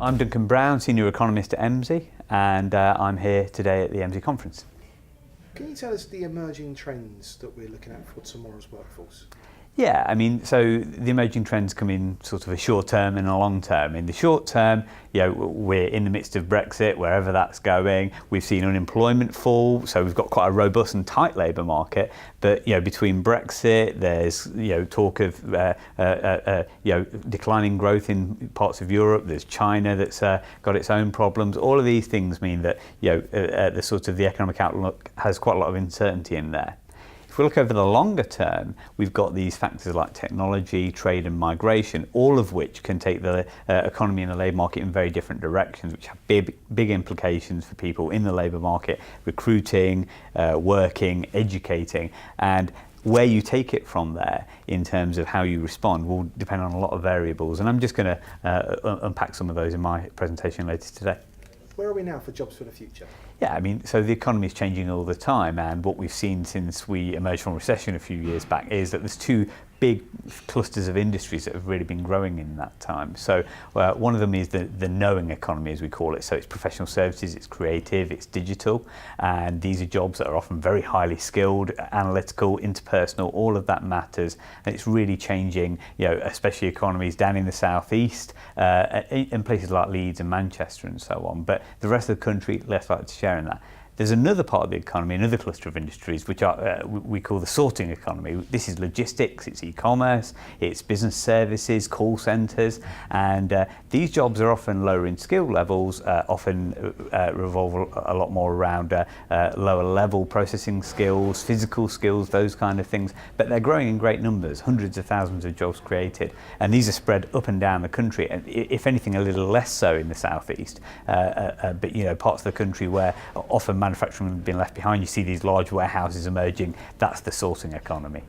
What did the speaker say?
I'm Duncan Brown, Senior Economist at EMSI, and I'm here today at the EMSI conference. Can you tell us the emerging trends that we're looking at for tomorrow's workforce? Yeah, I mean, so the emerging trends come in sort of a short term and a long term. In the short term, we're in the midst of Brexit, wherever that's going. We've seen unemployment fall, so we've got quite a robust and tight labour market. But between Brexit, there's talk of declining growth in parts of Europe. There's China that's got its own problems. All of these things mean that the sort of the economic outlook has quite a lot of uncertainty in there. If we look over the longer term, we've got these factors like technology, trade and migration, all of which can take the economy and the labour market in very different directions, which have big implications for people in the labour market, recruiting, working, educating, and where you take it from there in terms of how you respond will depend on a lot of variables. And I'm just going to unpack some of those in my presentation later today. Where are we now for jobs for the future? Yeah, I mean, so the economy is changing all the time, and what we've seen since we emerged from recession a few years back is that there's two big clusters of industries that have really been growing in that time. So one of them is the knowing economy, as we call it. So it's professional services, it's creative, it's digital, and these are jobs that are often very highly skilled, analytical, interpersonal, all of that matters, and it's really changing, especially economies down in the southeast, in places like Leeds and Manchester and so on. But the rest of the country, less likely to share in that. There's another part of the economy, another cluster of industries, which are we call the sorting economy. This is logistics, it's e-commerce, it's business services, call centres, and these jobs are often lower in skill levels, often revolve a lot more around lower level processing skills, physical skills, those kind of things, but they're growing in great numbers, hundreds of thousands of jobs created, and these are spread up and down the country, and if anything a little less so in the southeast, but parts of the country where often manufacturing has been left behind, you see these large warehouses emerging. That's the sorting economy.